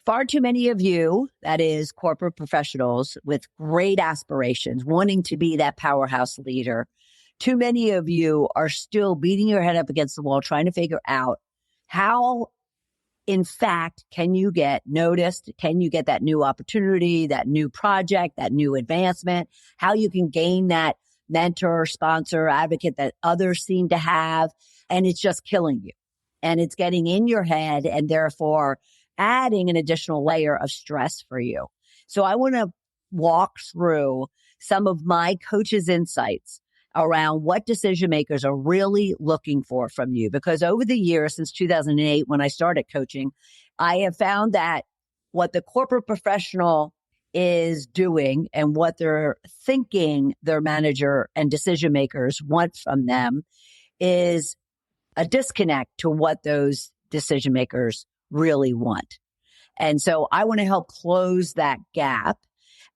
Far too many of you, that is corporate professionals with great aspirations, wanting to be that powerhouse leader. Too many of you are still beating your head up against the wall, trying to figure out how, in fact, can you get noticed? Can you get that new opportunity, that new project, that new advancement? How you can gain that mentor, sponsor, advocate that others seem to have. And it's just killing you. And it's getting in your head and therefore adding an additional layer of stress for you. So I want to walk through some of my coaches' insights around what decision makers are really looking for from you. Because over the years, since 2008, when I started coaching, I have found that what the corporate professional is doing and what they're thinking their manager and decision makers want from them is a disconnect to what those decision makers really want. And so I want to help close that gap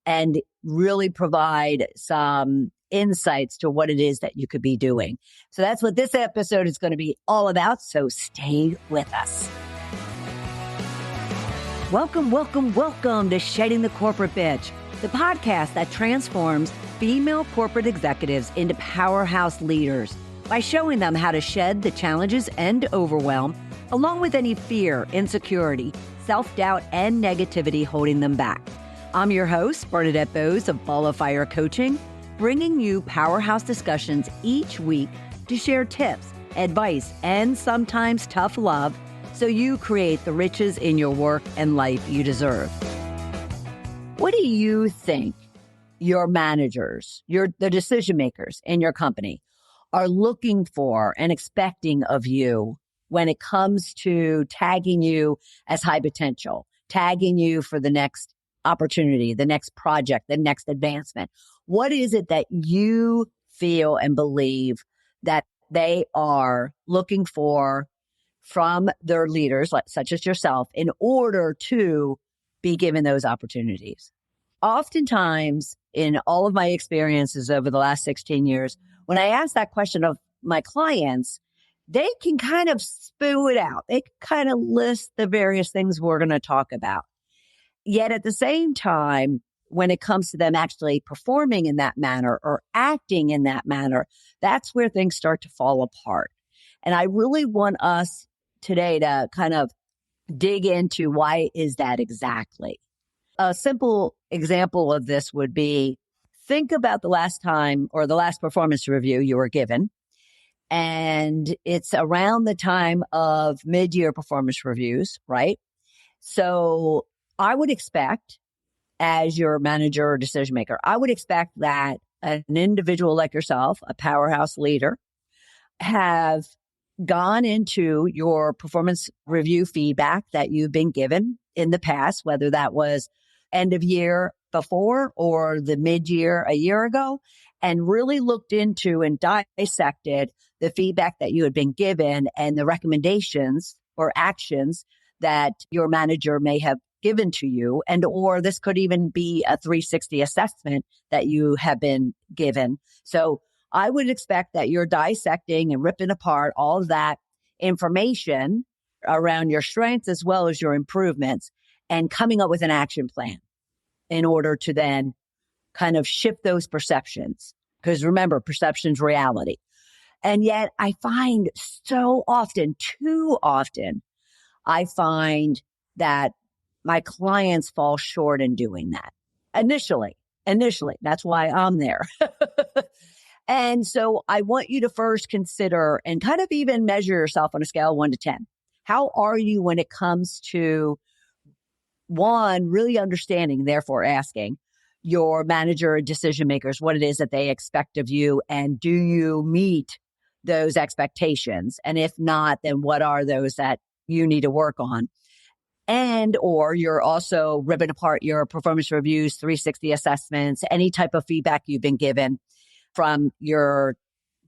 and really provide some insights to what it is that you could be doing. So that's what this episode is going to be all about. So stay with us. Welcome, welcome, welcome to Shedding the Corporate Bitch, the podcast that transforms female corporate executives into powerhouse leaders by showing them how to shed the challenges and overwhelm, along with any fear, insecurity, self-doubt, and negativity holding them back. I'm your host, Bernadette Bose of Ball of Fire Coaching, bringing you powerhouse discussions each week to share tips, advice, and sometimes tough love so you create the riches in your work and life you deserve. What do you think your managers, the decision makers in your company are looking for and expecting of you when it comes to tagging you as high potential, tagging you for the next opportunity, the next project, the next advancement? What is it that you feel and believe that they are looking for from their leaders, such as yourself, in order to be given those opportunities? Oftentimes, in all of my experiences over the last 16 years, when I ask that question of my clients, they can kind of spew it out. They can kind of list the various things we're going to talk about. Yet at the same time, when it comes to them actually performing in that manner or acting in that manner, that's where things start to fall apart. And I really want us today to kind of dig into why is that exactly. A simple example of this would be, think about the last time or the last performance review you were given. And it's around the time of mid-year performance reviews, right? So I would expect, as your manager or decision maker, I would expect that an individual like yourself, a powerhouse leader, have gone into your performance review feedback that you've been given in the past, whether that was end of year before or the mid-year a year ago, and really looked into and dissected the feedback that you had been given and the recommendations or actions that your manager may have given to you. And, or this could even be a 360 assessment that you have been given. So I would expect that you're dissecting and ripping apart all of that information around your strengths as well as your improvements and coming up with an action plan in order to then kind of shift those perceptions. Because remember, perception's reality. And yet I find so often, too often, I find that my clients fall short in doing that. Initially, that's why I'm there. And so I want you to first consider and kind of even measure yourself on a scale of 1 to 10. How are you when it comes to, one, really understanding, therefore asking your manager or decision makers what it is that they expect of you, and do you meet those expectations? And if not, then what are those that you need to work on? And, or you're also ripping apart your performance reviews, 360 assessments, any type of feedback you've been given from your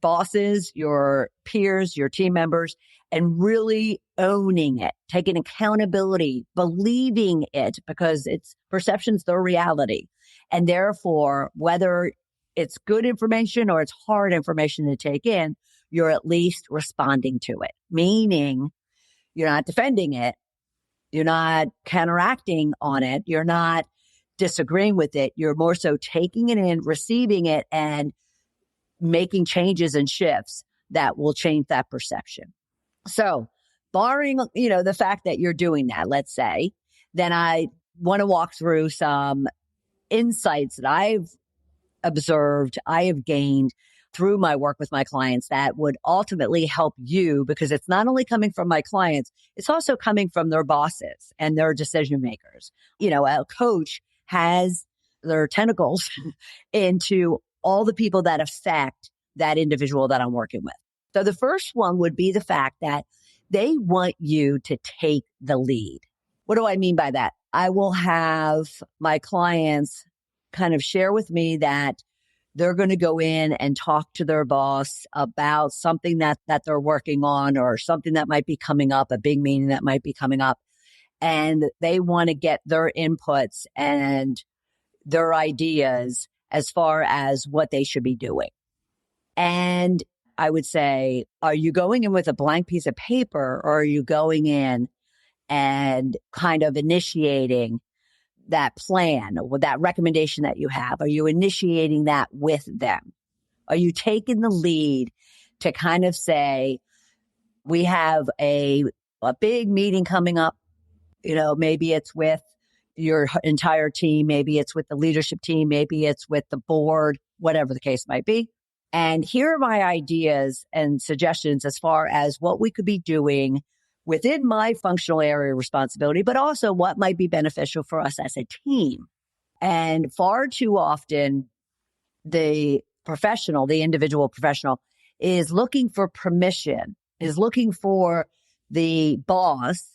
bosses, your peers, your team members, and really owning it, taking accountability, believing it, because it's perception's the reality. And therefore, whether it's good information or it's hard information to take in, you're at least responding to it, meaning you're not defending it, You're not counteracting on it. You're not disagreeing with it. You're more so taking it in, receiving it, and making changes and shifts that will change that perception. So barring, the fact that you're doing that, let's say, then I want to walk through some insights that I've observed, I have gained through my work with my clients that would ultimately help you, because it's not only coming from my clients, it's also coming from their bosses and their decision makers. A coach has their tentacles into all the people that affect that individual that I'm working with. So the first one would be the fact that they want you to take the lead. What do I mean by that? I will have my clients kind of share with me that they're going to go in and talk to their boss about something that they're working on, or something that might be coming up, a big meeting that might be coming up. And they want to get their inputs and their ideas as far as what they should be doing. And I would say, are you going in with a blank piece of paper, or are you going in and kind of initiating that plan or that recommendation that you have? Are you initiating that with them? Are you taking the lead to kind of say, we have a big meeting coming up? Maybe it's with your entire team. Maybe it's with the leadership team. Maybe it's with the board, whatever the case might be. And here are my ideas and suggestions as far as what we could be doing within my functional area of responsibility, but also what might be beneficial for us as a team. And far too often, the individual professional is looking for permission, is looking for the boss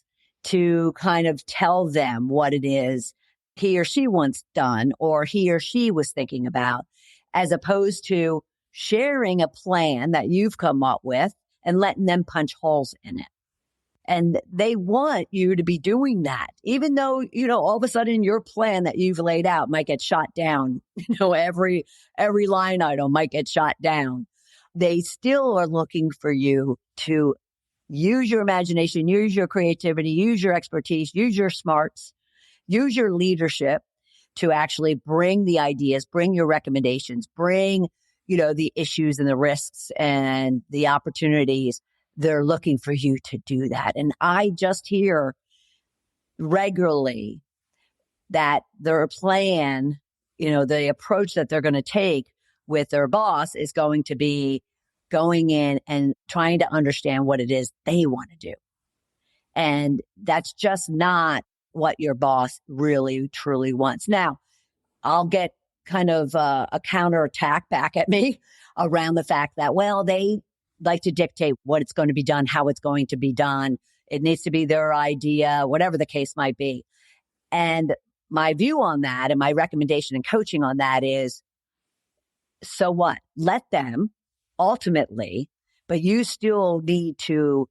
to kind of tell them what it is he or she wants done, or he or she was thinking about, as opposed to sharing a plan that you've come up with and letting them punch holes in it. And they want you to be doing that, even though, all of a sudden your plan that you've laid out might get shot down. Every line item might get shot down. They still are looking for you to use your imagination, use your creativity, use your expertise, use your smarts, use your leadership to actually bring the ideas, bring your recommendations, bring, the issues and the risks and the opportunities. They're looking for you to do that. And I just hear regularly that their plan, the approach that they're going to take with their boss is going to be going in and trying to understand what it is they want to do. And that's just not what your boss really, truly wants. Now, I'll get kind of a counterattack back at me around the fact that, well, they like to dictate what it's going to be done, how it's going to be done. It needs to be their idea, whatever the case might be. And my view on that and my recommendation and coaching on that is, so what? Let them ultimately, but you still need to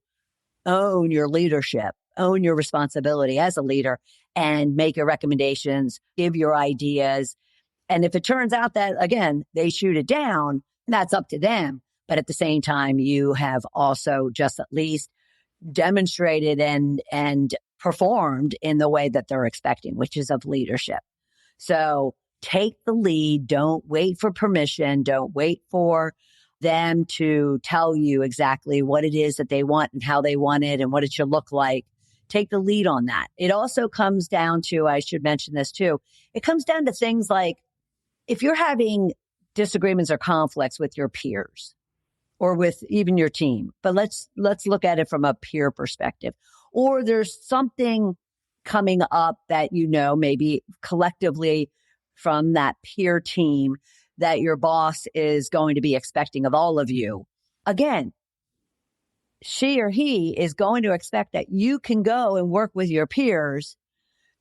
own your leadership, own your responsibility as a leader, and make your recommendations, give your ideas. And if it turns out that, again, they shoot it down, that's up to them. But at the same time, you have also just at least demonstrated and performed in the way that they're expecting, which is of leadership. So take the lead. Don't wait for permission. Don't wait for them to tell you exactly what it is that they want and how they want it and what it should look like. Take the lead on that. It also comes down to, I should mention this too, it comes down to things like, if you're having disagreements or conflicts with your peers or with even your team, but let's look at it from a peer perspective, or there's something coming up that, maybe collectively from that peer team that your boss is going to be expecting of all of you. Again, she or he is going to expect that you can go and work with your peers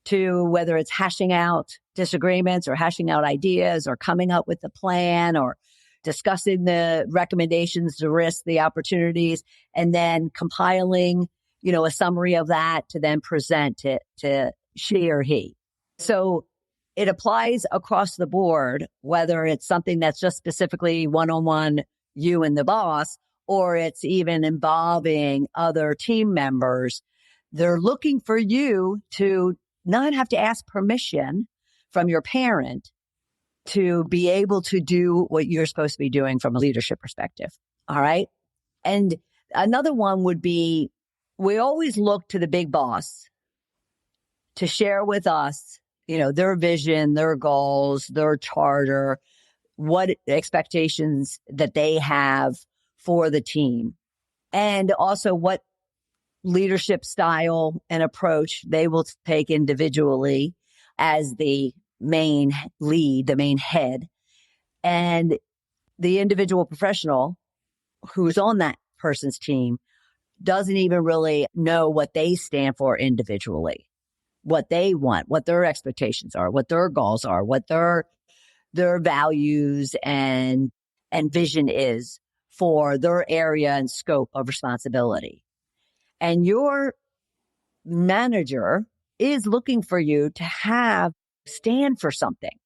to, whether it's hashing out disagreements or hashing out ideas or coming up with a plan or discussing the recommendations, the risks, the opportunities, and then compiling, a summary of that to then present it to she or he. So it applies across the board, whether it's something that's just specifically one-on-one, you and the boss, or it's even involving other team members, They're looking for you to not have to ask permission from your parent to be able to do what you're supposed to be doing from a leadership perspective. All right. And another one would be, we always look to the big boss to share with us, their vision, their goals, their charter, what expectations that they have for the team, and also what leadership style and approach they will take individually as the main lead, the main head. And the individual professional who's on that person's team doesn't even really know what they stand for individually, what they want, what their expectations are, what their goals are, what their values and vision is for their area and scope of responsibility. And your manager is looking for you to stand for something,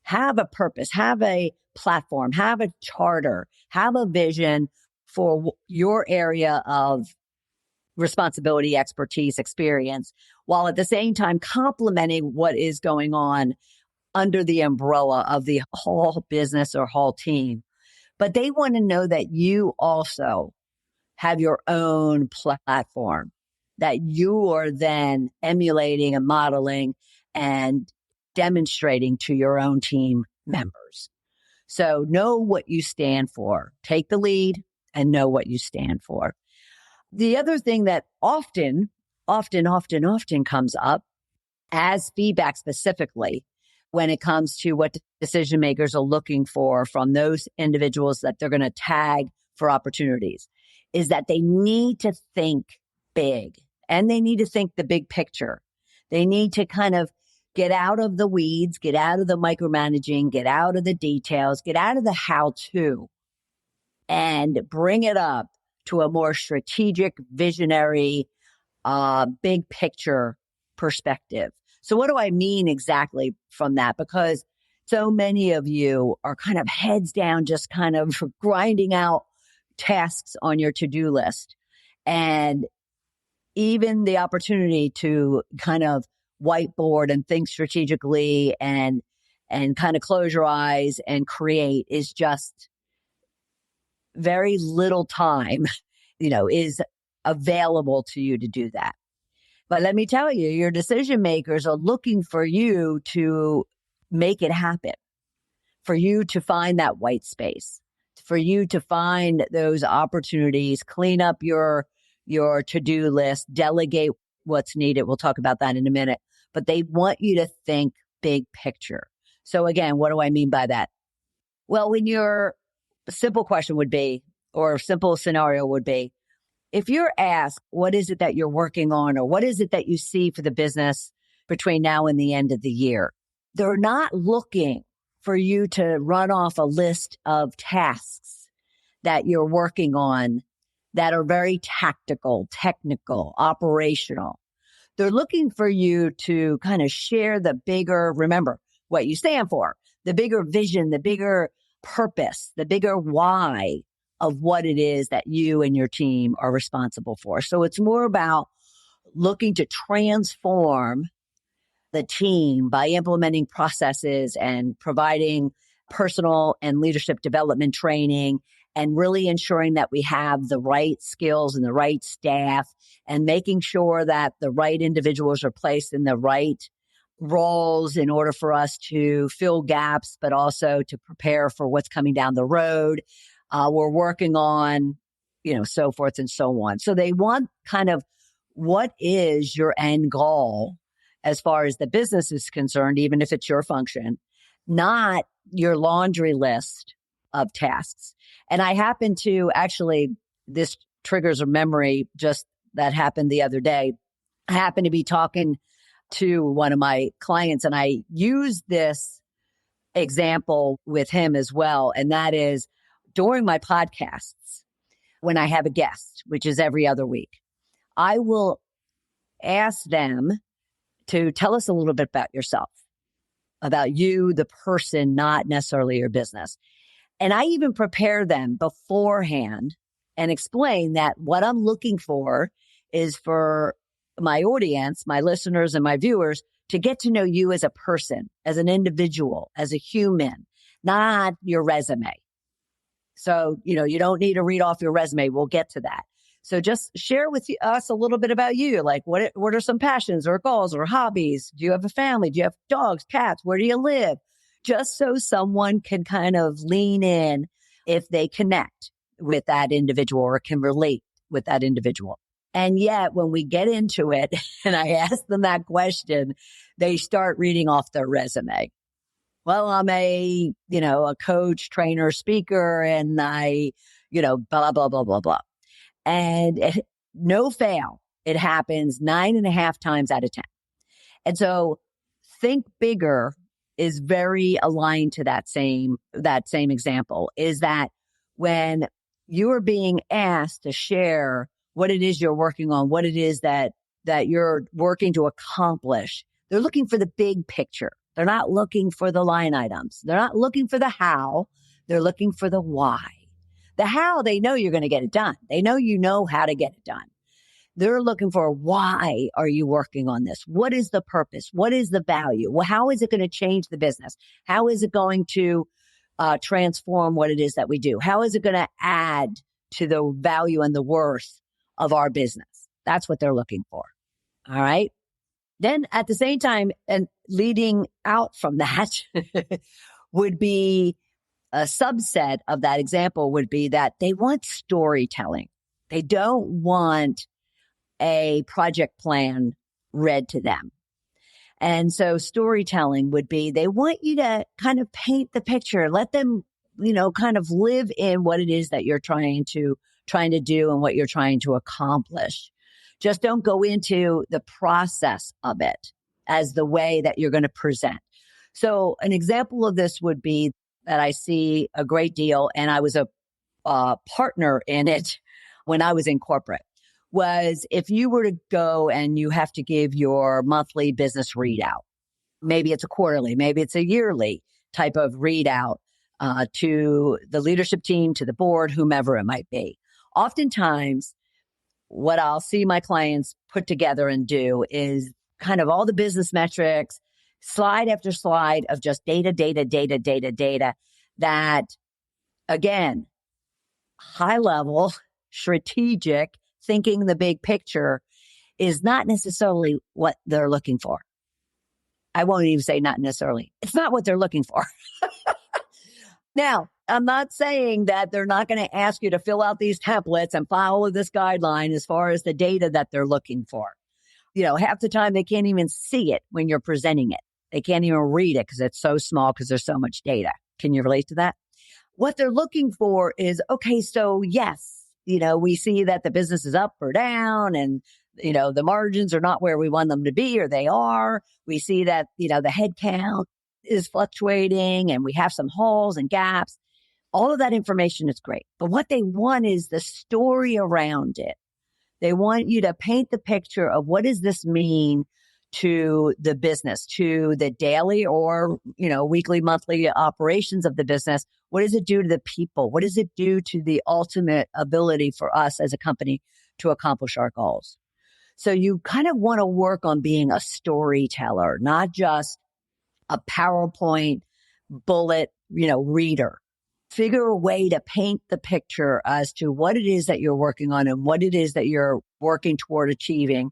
have a purpose, have a platform, have a charter, have a vision for your area of responsibility, expertise, experience, while at the same time complementing what is going on under the umbrella of the whole business or whole team. But they want to know that you also have your own platform that you are then emulating and modeling and demonstrating to your own team members. So know what you stand for. Take the lead and know what you stand for. The other thing that often comes up as feedback specifically when it comes to what decision makers are looking for from those individuals that they're going to tag for opportunities is that they need to think big and they need to think the big picture. They need to kind of get out of the weeds, get out of the micromanaging, get out of the details, get out of the how-to, and bring it up to a more strategic, visionary, big picture perspective. So what do I mean exactly from that? Because so many of you are kind of heads down, just kind of grinding out tasks on your to-do list. And even the opportunity to kind of whiteboard and think strategically and kind of close your eyes and create is just very little time, is available to you to do that. But let me tell you, your decision makers are looking for you to make it happen, for you to find that white space, for you to find those opportunities, clean up your to-do list, delegate what's needed. We'll talk about that in a minute. But they want you to think big picture. So again, what do I mean by that? Well, when your simple question would be, or a simple scenario would be, if you're asked, what is it that you're working on, or what is it that you see for the business between now and the end of the year? They're not looking for you to run off a list of tasks that you're working on that are very tactical, technical, operational. They're looking for you to kind of share the bigger, remember what you stand for, the bigger vision, the bigger purpose, the bigger why of what it is that you and your team are responsible for. So it's more about looking to transform the team by implementing processes and providing personal and leadership development training and really ensuring that we have the right skills and the right staff and making sure that the right individuals are placed in the right roles in order for us to fill gaps, but also to prepare for what's coming down the road. We're working on, so forth and so on. So they want kind of what is your end goal as far as the business is concerned, even if it's your function, not your laundry list of tasks. And I happen to actually, this triggers a memory just that happened the other day. I happened to be talking to one of my clients and I used this example with him as well. And that is during my podcasts, when I have a guest, which is every other week, I will ask them to tell us a little bit about yourself, about you, the person, not necessarily your business. And I even prepare them beforehand and explain that what I'm looking for is for my audience, my listeners and my viewers to get to know you as a person, as an individual, as a human, not your resume. So, you don't need to read off your resume. We'll get to that. So just share with us a little bit about you. Like what are some passions or goals or hobbies? Do you have a family? Do you have dogs, cats? Where do you live? Just so someone can kind of lean in if they connect with that individual or can relate with that individual. And yet when we get into it and I ask them that question, they start reading off their resume. Well, I'm a coach, trainer, speaker, and I, blah, blah, blah, blah, blah. And no fail, it happens 9.5 times out of 10. And so think bigger is very aligned to that same example, is that when you are being asked to share what it is you're working on, what it is that you're working to accomplish, they're looking for the big picture. They're not looking for the line items. They're not looking for the how. They're looking for the why. The how, they know you're going to get it done. They know you know how to get it done. They're looking for why are you working on this? What is the purpose? What is the value? Well, how is it going to change the business? How is it going to transform what it is that we do? How is it going to add to the value and the worth of our business? That's what they're looking for. All right. Then at the same time, and leading out from that would be a subset of that example would be that they want storytelling. They don't want a project plan read to them. And so storytelling would be, they want you to kind of paint the picture, let them, kind of live in what it is that you're trying to do and what you're trying to accomplish. Just don't go into the process of it as the way that you're going to present. So an example of this would be that I see a great deal, and I was a partner in it when I was in corporate, was if you were to go and you have to give your monthly business readout, maybe it's a quarterly, maybe it's a yearly type of readout to the leadership team, to the board, whomever it might be. Oftentimes, what I'll see my clients put together and do is kind of all the business metrics, slide after slide of just data that, again, high level, strategic, thinking the big picture is not necessarily what they're looking for. I won't even say not necessarily. It's not what they're looking for. Now, I'm not saying that they're not going to ask you to fill out these templates and follow this guideline as far as the data that they're looking for. Half the time they can't even see it when you're presenting it. They can't even read it because it's so small because there's so much data. Can you relate to that? What they're looking for is, okay, so yes, we see that the business is up or down and, the margins are not where we want them to be, or they are. We see that, the head count is fluctuating and we have some holes and gaps. All of that information is great. But what they want is the story around it. They want you to paint the picture of what does this mean to the business, to the daily or, weekly, monthly operations of the business. What does it do to the people? What does it do to the ultimate ability for us as a company to accomplish our goals? So you kind of want to work on being a storyteller, not just a PowerPoint bullet, reader. Figure a way to paint the picture as to what it is that you're working on and what it is that you're working toward achieving.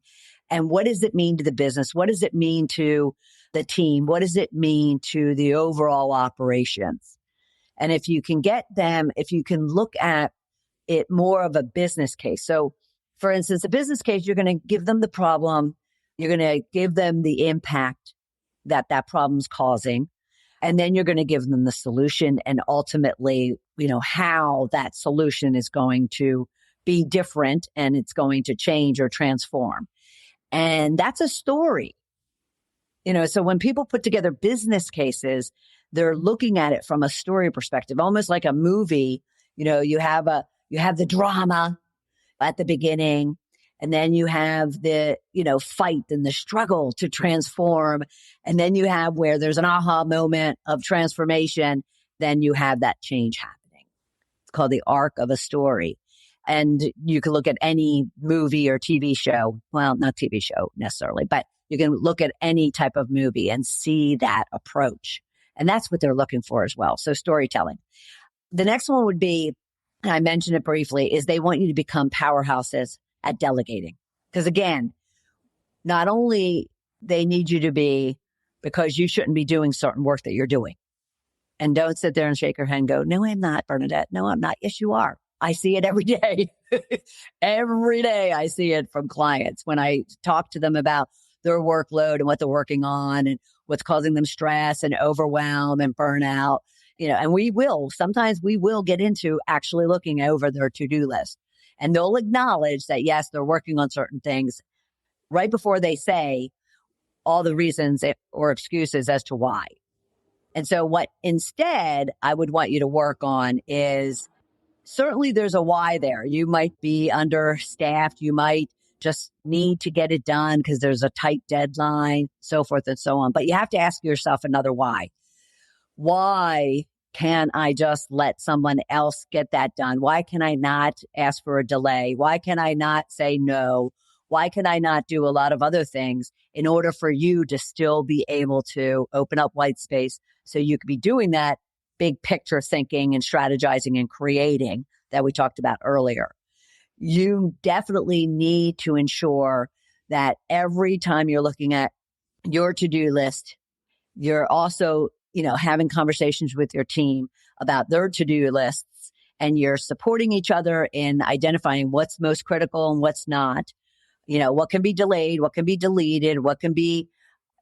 And what does it mean to the business? What does it mean to the team? What does it mean to the overall operations? And if you can look at it more of a business case. So for instance, a business case, you're going to give them the problem. You're going to give them the impact that problem's causing. And then you're going to give them the solution and ultimately, how that solution is going to be different and it's going to change or transform. And that's a story. So when people put together business cases, they're looking at it from a story perspective, almost like a movie. You have the drama at the beginning, and then you have the, fight and the struggle to transform. And then you have where there's an aha moment of transformation. Then you have that change happening. It's called the arc of a story. And you can look at any movie or TV show. Well, not TV show necessarily, but you can look at any type of movie and see that approach. And that's what they're looking for as well. So storytelling. The next one would be, and I mentioned it briefly, is they want you to become powerhouses at delegating. Because again, not only they need you to be, because you shouldn't be doing certain work that you're doing. And don't sit there and shake your head and go, no, I'm not, Bernadette. No, I'm not. Yes, you are. I see it every day. Every day I see it from clients when I talk to them about their workload and what they're working on and what's causing them stress and overwhelm and burnout. And sometimes we will get into actually looking over their to-do list, and they'll acknowledge that, yes, they're working on certain things right before they say all the reasons or excuses as to why. And so what instead I would want you to work on is, certainly there's a why there. You might be understaffed. You might just need to get it done because there's a tight deadline, so forth and so on. But you have to ask yourself another why. Why can't I just let someone else get that done? Why can I not ask for a delay? Why can I not say no? Why can I not do a lot of other things in order for you to still be able to open up white space so you could be doing that big picture thinking and strategizing and creating that we talked about earlier? You definitely need to ensure that every time you're looking at your to-do list, you're also, having conversations with your team about their to-do lists, and you're supporting each other in identifying what's most critical and what's not. What can be delayed, what can be deleted, what can be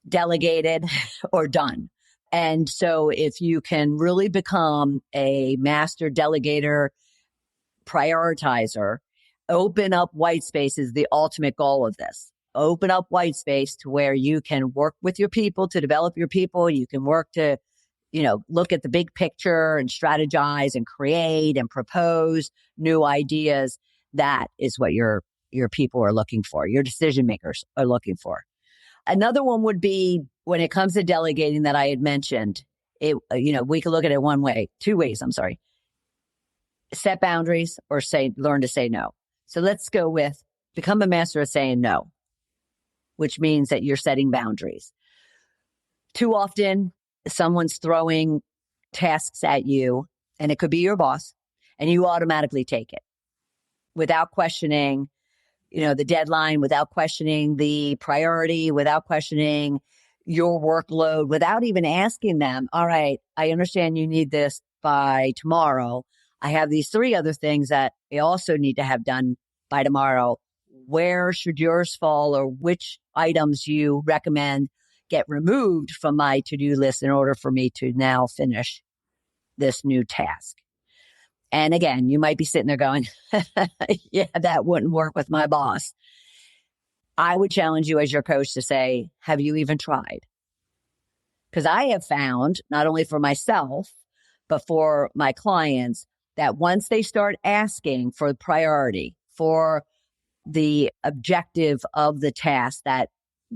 delegated or done. And so if you can really become a master delegator, prioritizer, open up white space is the ultimate goal of this. Open up white space to where you can work with your people to develop your people. You can work to, look at the big picture and strategize and create and propose new ideas. That is what your people are looking for. Your decision makers are looking for. Another one would be, when it comes to delegating that I had mentioned, we could look at it two ways. Set boundaries or learn to say no. So let's go with become a master of saying no, which means that you're setting boundaries. Too often, someone's throwing tasks at you, and it could be your boss, and you automatically take it without questioning, the deadline, without questioning the priority, without questioning your workload, without even asking them, all right, I understand you need this by tomorrow. I have these 3 other things that I also need to have done by tomorrow. Where should yours fall, or which items you recommend get removed from my to-do list in order for me to now finish this new task? And again, you might be sitting there going, yeah, that wouldn't work with my boss. I would challenge you as your coach to say, have you even tried? Because I have found, not only for myself, but for my clients, that once they start asking for priority, for the objective of the task that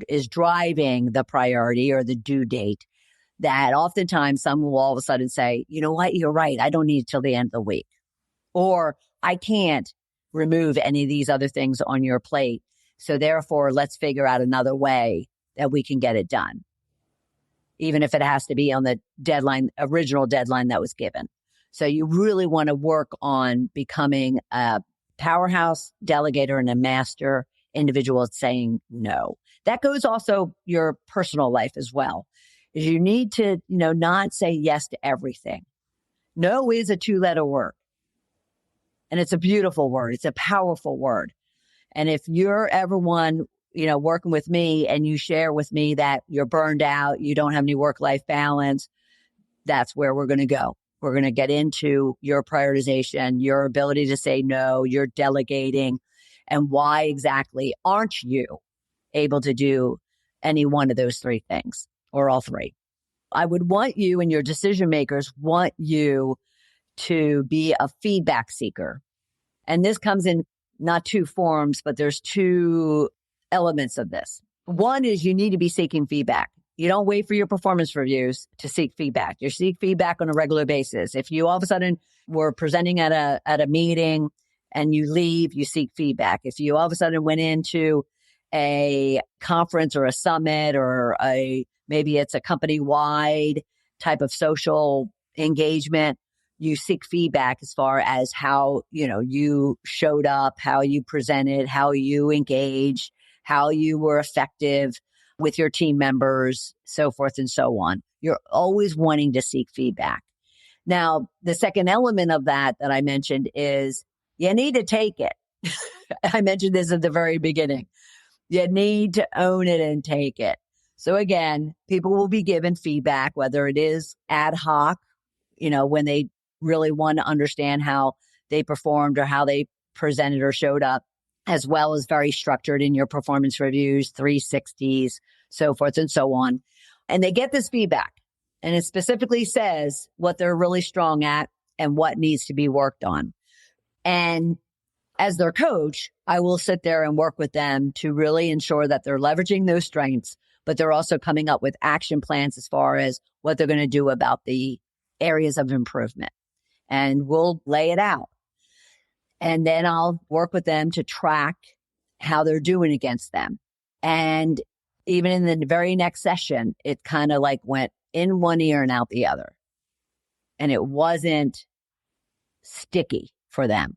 is driving the priority or the due date, that oftentimes someone will all of a sudden say, you know what, you're right, I don't need it till the end of the week. Or I can't remove any of these other things on your plate. So therefore, let's figure out another way that we can get it done, even if it has to be on the original deadline that was given. So you really want to work on becoming a powerhouse delegator and a master individual at saying no. That goes also your personal life as well. You need to, not say yes to everything. No is a 2-letter word. And it's a beautiful word. It's a powerful word. And if you're ever one, working with me and you share with me that you're burned out, you don't have any work-life balance, that's where we're going to go. We're going to get into your prioritization, your ability to say no, your delegating, and why exactly aren't you able to do any one of those 3 things or all 3. I would want you, and your decision makers want you, to be a feedback seeker. And this comes in not 2 forms, but there's 2 elements of this. One is you need to be seeking feedback. You don't wait for your performance reviews to seek feedback. You seek feedback on a regular basis. If you all of a sudden were presenting at a meeting and you leave, you seek feedback. If you all of a sudden went into a conference or a summit or maybe it's a company-wide type of social engagement, you seek feedback as far as how, you showed up, how you presented, how you engaged, how you were effective with your team members, so forth and so on. You're always wanting to seek feedback. Now, the second element of that I mentioned is you need to take it. I mentioned this at the very beginning. You need to own it and take it. So again, people will be given feedback, whether it is ad hoc, when they really want to understand how they performed or how they presented or showed up, as well as very structured in your performance reviews, 360s, so forth and so on. And they get this feedback, and it specifically says what they're really strong at and what needs to be worked on. And as their coach, I will sit there and work with them to really ensure that they're leveraging those strengths, but they're also coming up with action plans as far as what they're going to do about the areas of improvement. And we'll lay it out. And then I'll work with them to track how they're doing against them. And even in the very next session, it kind of like went in one ear and out the other. And it wasn't sticky for them.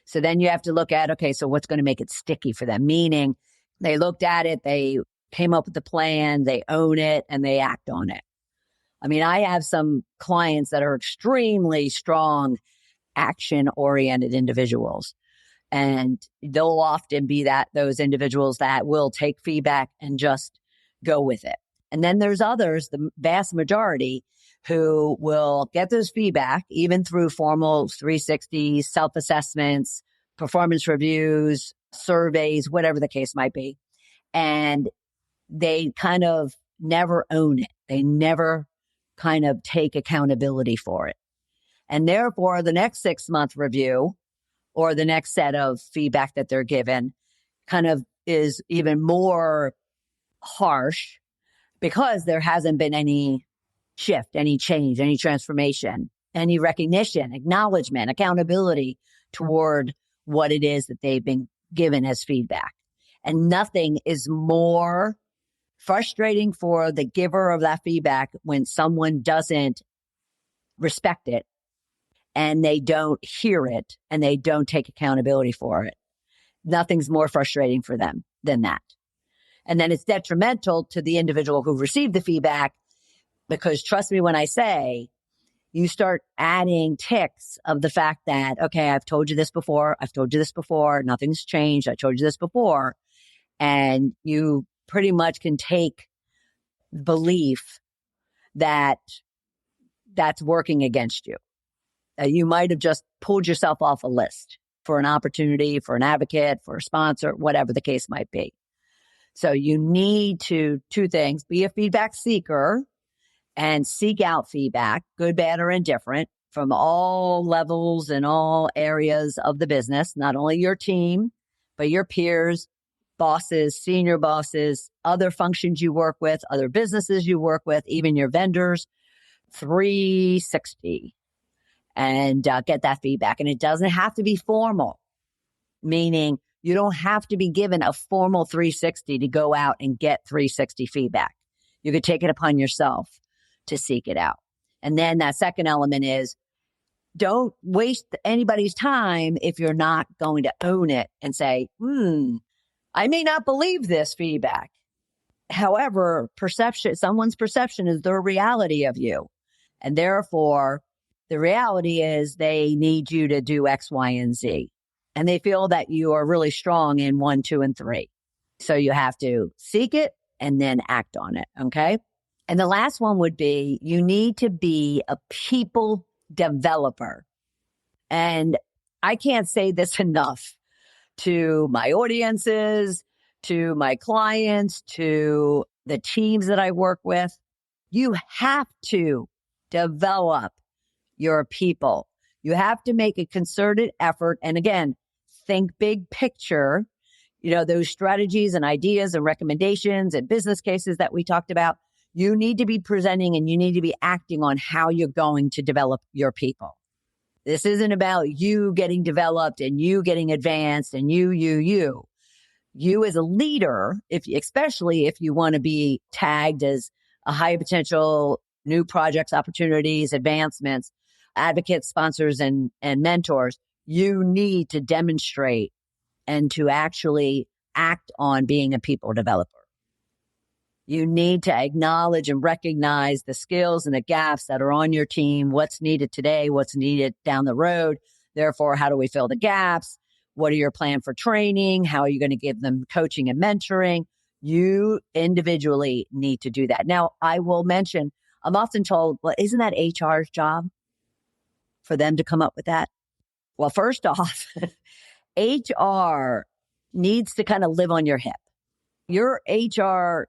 So then you have to look at, okay, so what's going to make it sticky for them? Meaning they looked at it, they came up with the plan, they own it, and they act on it. I mean, I have some clients that are extremely strong, action-oriented individuals. And they'll often be those individuals that will take feedback and just go with it. And then there's others, the vast majority, who will get those feedback, even through formal 360s, self-assessments, performance reviews, surveys, whatever the case might be. And they kind of never own it. They never kind of take accountability for it. And therefore, the next 6-month review or the next set of feedback that they're given kind of is even more harsh because there hasn't been any shift, any change, any transformation, any recognition, acknowledgement, accountability toward what it is that they've been given as feedback. And nothing is more frustrating for the giver of that feedback when someone doesn't respect it and they don't hear it and they don't take accountability for it. Nothing's more frustrating for them than that. And then it's detrimental to the individual who received the feedback because trust me when I say, you start adding ticks of the fact that, okay, I've told you this before. Nothing's changed. I told you this before. And you pretty much can take belief that that's working against you. You might have just pulled yourself off a list for an opportunity, for an advocate, for a sponsor, whatever the case might be. So you need to, 2 things, be a feedback seeker and seek out feedback, good, bad, or indifferent, from all levels and all areas of the business, not only your team, but your peers, bosses, senior bosses, other functions you work with, other businesses you work with, even your vendors, 360, and get that feedback. And it doesn't have to be formal, meaning you don't have to be given a formal 360 to go out and get 360 feedback. You could take it upon yourself to seek it out. And then that second element is don't waste anybody's time if you're not going to own it and say, I may not believe this feedback. However, someone's perception is their reality of you. And therefore, the reality is they need you to do X, Y, and Z. And they feel that you are really strong in 1, 2, and 3. So you have to seek it and then act on it. Okay. And the last one would be you need to be a people developer. And I can't say this enough to my audiences, to my clients, to the teams that I work with. You have to develop your people. You have to make a concerted effort. And again, think big picture, those strategies and ideas and recommendations and business cases that we talked about. You need to be presenting and you need to be acting on how you're going to develop your people. This isn't about you getting developed and you getting advanced and you. You as a leader, especially if you want to be tagged as a high potential new projects, opportunities, advancements, advocates, sponsors, and mentors, you need to demonstrate and to actually act on being a people developer. You need to acknowledge and recognize the skills and the gaps that are on your team, what's needed today, what's needed down the road. Therefore, how do we fill the gaps? What are your plan for training? How are you going to give them coaching and mentoring? You individually need to do that. Now, I will mention, I'm often told, well, isn't that HR's job for them to come up with that? Well, first off, HR needs to kind of live on your hip. Your HR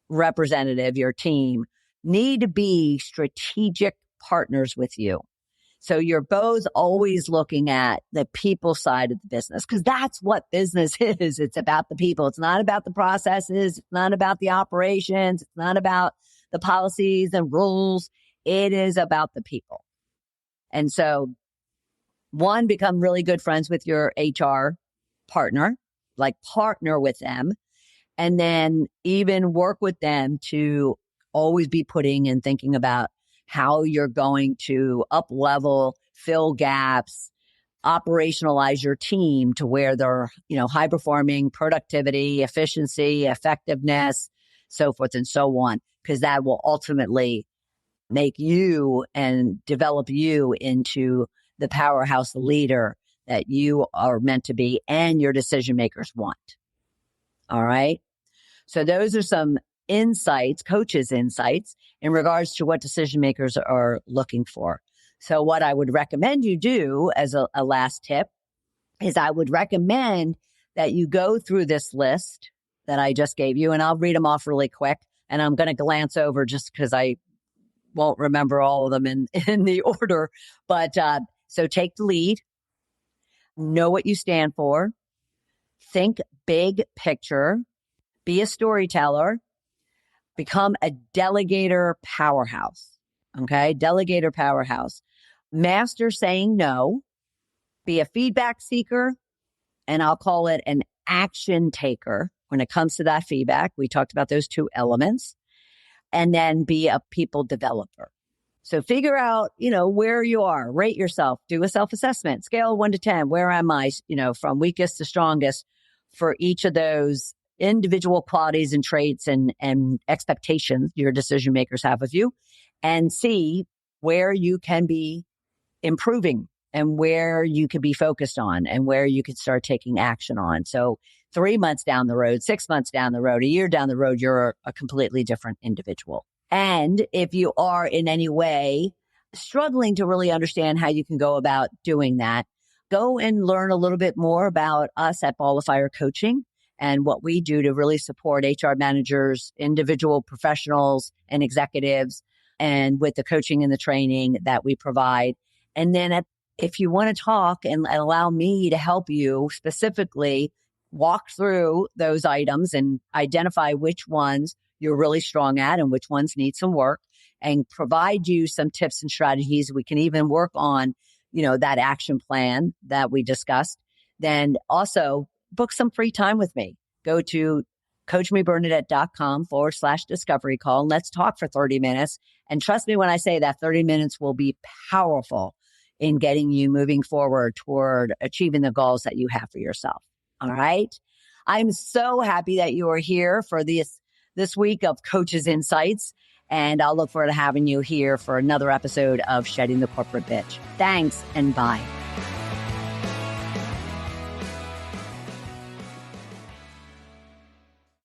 representative, your team, need to be strategic partners with you. So you're both always looking at the people side of the business, because that's what business is. It's about the people. It's not about the processes. It's not about the operations. It's not about the policies and rules. It is about the people. And so one, become really good friends with your HR partner, like partner with them, and then even work with them to always be putting and thinking about how you're going to up level, fill gaps, operationalize your team to where they're, high performing, productivity, efficiency, effectiveness, so forth and so on, because that will ultimately make you and develop you into the powerhouse leader that you are meant to be and your decision makers want. All right. So those are some insights, coaches' insights in regards to what decision makers are looking for. So what I would recommend you do as a last tip is I would recommend that you go through this list that I just gave you, and I'll read them off really quick. And I'm going to glance over just because I won't remember all of them in the order. But so take the lead, know what you stand for, think big picture, be a storyteller, become a delegator powerhouse. Okay. Delegator powerhouse. Master saying no, be a feedback seeker, and I'll call it an action taker when it comes to that feedback. We talked about those two elements. And then be a people developer. So figure out, where you are, rate yourself, do a self-assessment, scale 1 to 10. Where am I, from weakest to strongest for each of those individual qualities and traits and expectations your decision makers have of you, and see where you can be improving and where you could be focused on and where you could start taking action on. So 3 months down the road, 6 months down the road, a year down the road, you're a completely different individual. And if you are in any way struggling to really understand how you can go about doing that, go and learn a little bit more about us at Ball of Fire Coaching and what we do to really support HR managers, individual professionals, and executives, and with the coaching and the training that we provide. And then if you want to talk and allow me to help you specifically walk through those items and identify which ones you're really strong at and which ones need some work, and provide you some tips and strategies, we can even work on, that action plan that we discussed. Then also book some free time with me. Go to coachmebernadette.com/discovery call. And let's talk for 30 minutes. And trust me when I say that 30 minutes will be powerful in getting you moving forward toward achieving the goals that you have for yourself. All right. I'm so happy that you are here for this week of Coaches Insights. And I'll look forward to having you here for another episode of Shedding the Corporate Bitch. Thanks and bye.